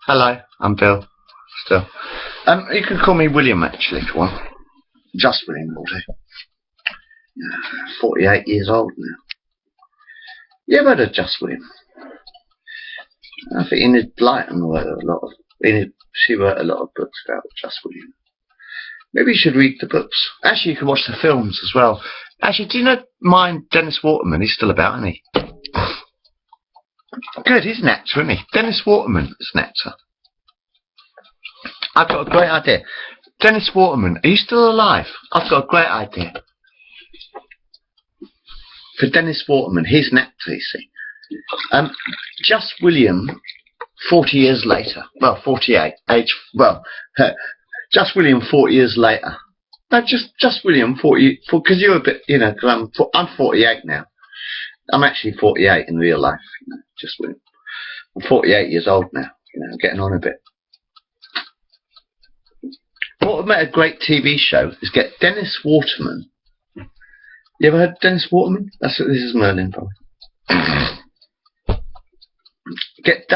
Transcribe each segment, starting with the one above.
Hello, I'm Bill. Still. You can call me William actually if you want. Just William will do. 48 years old now. You ever heard of Just William? I think Enid Blyton wrote a lot of she wrote a lot of books about Just William. Maybe you should read the books. Actually you can watch the films as well. Actually, do you know Dennis Waterman? He's still about, isn't he? Good, he's an actor, isn't he? Dennis Waterman is an actor. I've got a great idea. Dennis Waterman, are you still alive? I've got a great idea. For Dennis Waterman, he's an actor, you see. Just William, 40 years later. Well, 48. Just William, 40 years later. No, just William, 40. Because you're a bit, because I'm 48 now. I'm actually 48 in real life. Just William. I'm 48 years old now. Getting on a bit. What would make a great TV show is get Dennis Waterman. You ever heard of Dennis Waterman? This is Merlin, probably. Get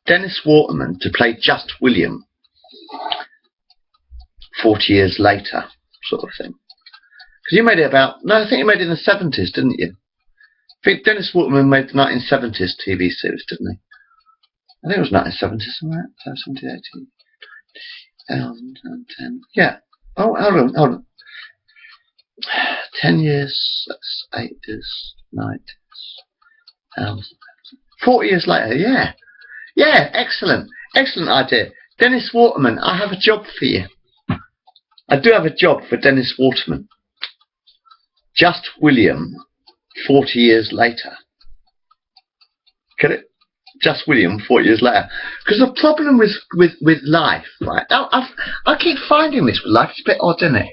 Dennis Waterman to play Just William 40 years later, sort of thing. Because you made it I think you made it in the 70s, didn't you? I think Dennis Waterman made the 1970s TV series, didn't he? I think it was 1970s, somewhere. 70, 80, 2010. Yeah. Oh, hold on. 10 years, that's 8 years, 90s, 40 years later, yeah. Yeah, excellent. Excellent idea. Dennis Waterman, I have a job for you. I do have a job for Dennis Waterman. Just William, 40 years later. Get it? Just William, 40 years later. Because the problem with life, right? I keep finding this with life. It's a bit odd, isn't it?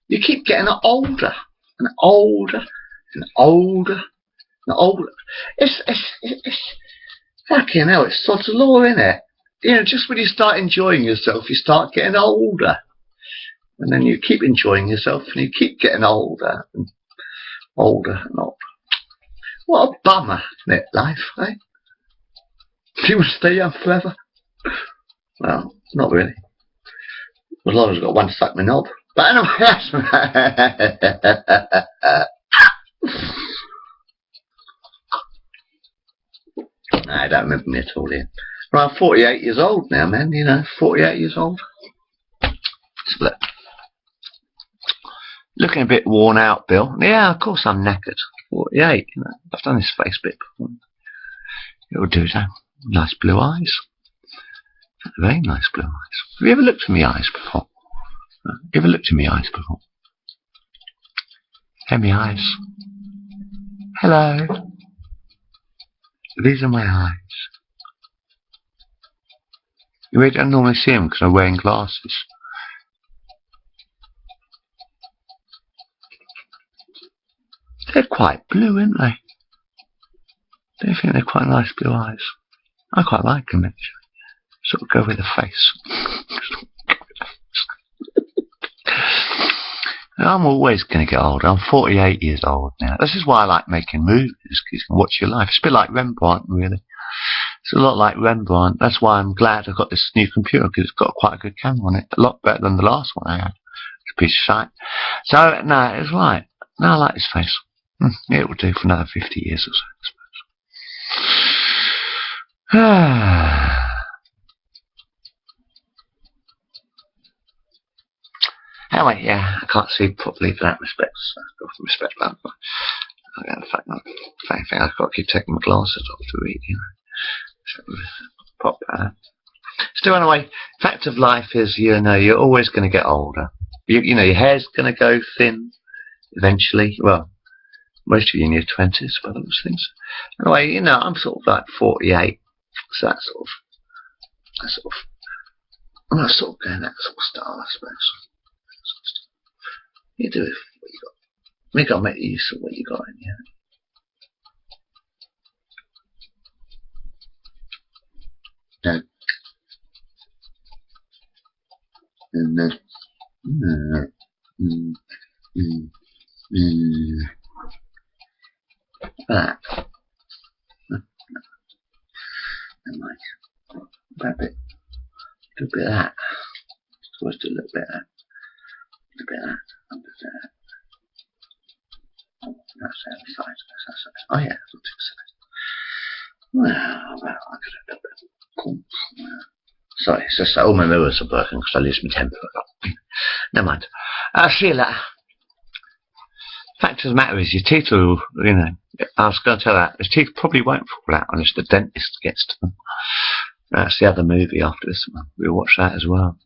You keep getting older and older and older and older. It's fucking hell. It's sort of law, isn't it? Just when you start enjoying yourself, you start getting older, and then you keep enjoying yourself, and you keep getting older and older and older. What a bummer, isn't it? Life, eh? Do you want to stay young forever? Well, not really. As long as I've got one to suck my knob. But anyway, that's I don't remember me at all here. Well, I'm 48 years old now, man. 48 years old. Split. Looking a bit worn out, Bill. Yeah, of course I'm knackered. 48, I've done this face bit before. It'll do that. Nice blue eyes. Very nice blue eyes. Have you ever looked in my eyes before? You ever looked in my eyes before? Hey, my eyes. Hello. These are my eyes. You really don't normally see them because I'm wearing glasses. They're quite blue, aren't they? Don't you think they're quite nice blue eyes? I quite like them, actually. Sort of go with the face. I'm always going to get older. I'm 48 years old now. This is why I like making movies, because you can watch your life. It's a bit like Rembrandt, really. It's a lot like Rembrandt. That's why I'm glad I've got this new computer, because it's got quite a good camera on it. A lot better than the last one I had. It's a piece of shite. So, no, it's right. No, I like his face. It will do for another 50 years or so, I suppose. Anyway, yeah, I can't see properly for that respect. So I've got respect for that. The fact I've got to keep taking my glasses off to read, So, still, anyway, fact of life is, you're always going to get older. Your hair's going to go thin eventually. Well, most of you in your 20s, by those things. Anyway, I'm sort of like 48, so I'm not sort of going that sort of style, I suppose. You do it for what you got. We got to make use of what you got in here. That. about a bit. Do a bit of that. Always do a little bit of that. A bit of that. A bit of that. That's the other side. That's the side. Oh yeah, that's the side. Well, I could have done a bit. Sorry, it's just all my mirrors are broken because I lose my temper. Never mind. I'll see you later. Fact of the matter is, your teeth are, you know, I was going to tell that, your teeth probably won't fall out unless the dentist gets to them. That's the other movie after this one. We'll watch that as well.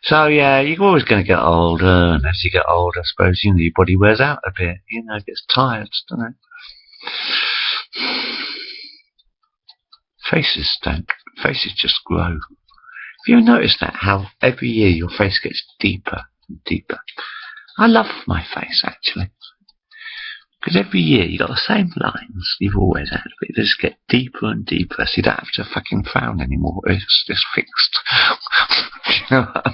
So, yeah, you're always going to get older, and as you get older, I suppose, you know, your body wears out a bit, you know, it gets tired, doesn't it? Faces don't. Faces just grow. Have you noticed that, how every year your face gets deeper and deeper? I love my face, actually. Because every year you got the same lines you've always had, but they just get deeper and deeper, so you don't have to fucking frown anymore. It's just fixed. You know what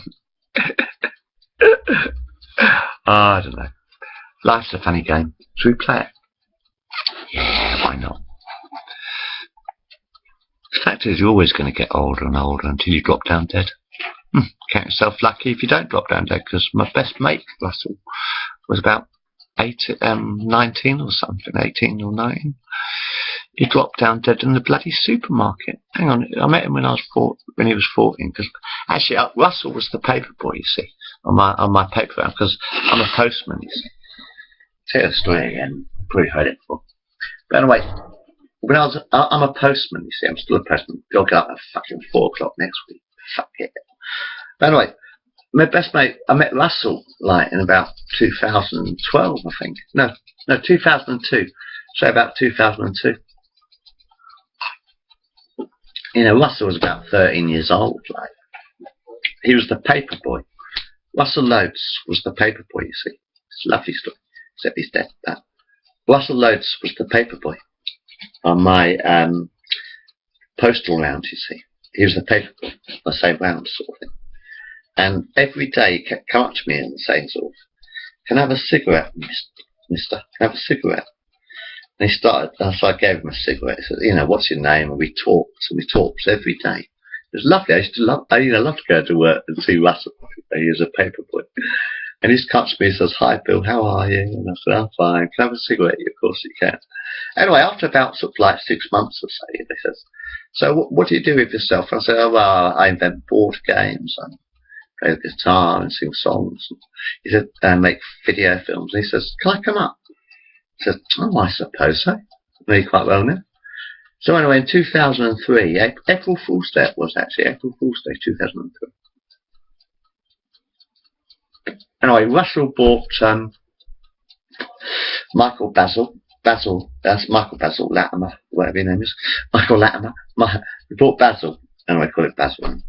I don't know. Life's a funny game. Should we play it? Yeah, why not? The fact is, you're always going to get older and older until you drop down dead. Count yourself lucky if you don't drop down dead, because my best mate, Russell, was about 19 or something, 18 or 19. He dropped down dead in the bloody supermarket. Hang on, I met him when he was 14. Because actually, Russell was the paper boy, you see, on my paper round, because I'm a postman, you see. Tell you the story again. Probably heard it before. But anyway, when I'm a postman, you see. I'm still a postman. I'll get up at fucking 4 o'clock next week. Fuck it. But anyway, my best mate, I met Russell like in about 2012, I think. No, 2002. So about 2002. You know, Russell was about 13 years old. Like, he was the paper boy. Russell Loades was the paper boy. You see, it's a lovely story. Except he's dead. But Russell Loades was the paper boy on my postal round. You see, he was the paper boy. I say round sort of thing. And every day he kept coming up to me and saying sort of, "Can I have a cigarette, mister? Can I have a cigarette?" And he started, so I gave him a cigarette. He said, "You know, what's your name?" And we talked, every day. It was lovely. I used to love to go to work and see Russell. He was a paper boy. And he comes to me and says, "Hi Bill, how are you?" And I said, "I'm fine. Can I have a cigarette?" "Of course you can." Anyway, after about sort of like 6 months or so, he says, "So what do you do with yourself?" And I said, "Oh, well, I invent board games. I play the guitar and sing songs." He said, "And make video films." And he says, "Can I come up?" I said, "Oh, I suppose so. Really quite well now." So anyway, in 2003, April Fool's Day it was actually, April Fool's Day 2003. Anyway, Russell bought Michael Basil, that's Michael Basil Latimer, whatever your name is, Michael Latimer. He bought Basil, anyway, call it Basil.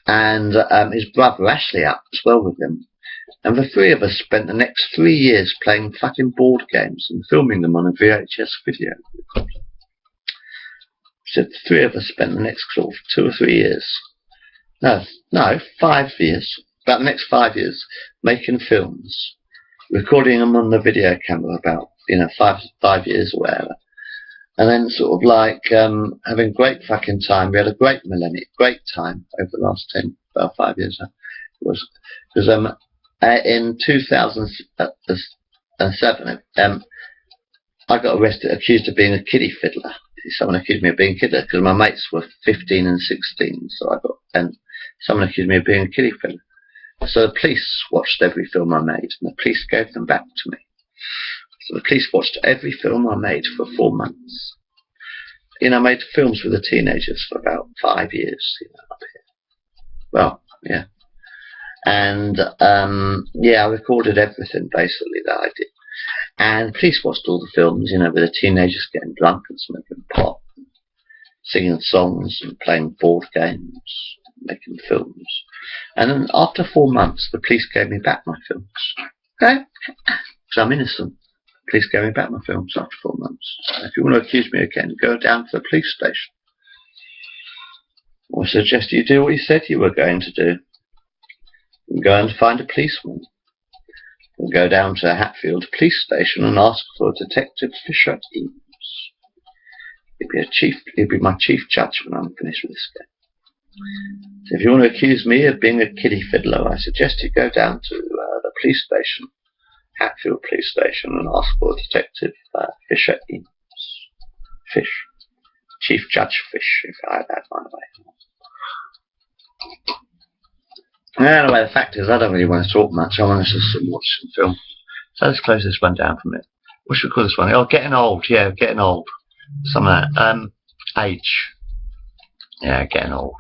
And his brother Ashley up as well with him. And the three of us spent the next 3 years playing fucking board games and filming them on a VHS video. So the three of us spent the next sort of 2 or 3 years. No, 5 years. About the next 5 years making films, recording them on the video camera about, 5 years or whatever. And then sort of like having great fucking time. We had a great time over the last about 5 years. It was because in 2007 I got arrested, accused of being a kiddie fiddler. Someone accused me of being a kiddler because my mates were 15 and 16. And someone accused me of being a kiddie fiddler. So the police watched every film I made, and the police gave them back to me. So the police watched every film I made for 4 months. I made films with the teenagers for about 5 years, up here. Well, yeah. And, I recorded everything, basically, that I did. And the police watched all the films, with the teenagers getting drunk and smoking pot, and singing songs and playing board games, making films. And then after 4 months, the police gave me back my films. Okay? Because I'm innocent. The police gave me back my films after 4 months. If you want to accuse me again, go down to the police station. I suggest you do what you said you were going to do. And go and find a policeman. And go down to Hatfield police station and ask for Detective Fisher Eames. He'd be my chief judge when I'm finished with this game. So if you want to accuse me of being a kiddie fiddler, I suggest you go down to the police station, Hatfield Police Station, and ask for Detective Fisher Eames. Fish. Chief Judge Fish, if I had that, by the way. Anyway, the fact is, I don't really want to talk much. I want to just watch some film. So let's close this one down for a minute. What should we call this one? Oh, Getting Old. Yeah, Getting Old. Some of that. Age. Yeah, Getting Old.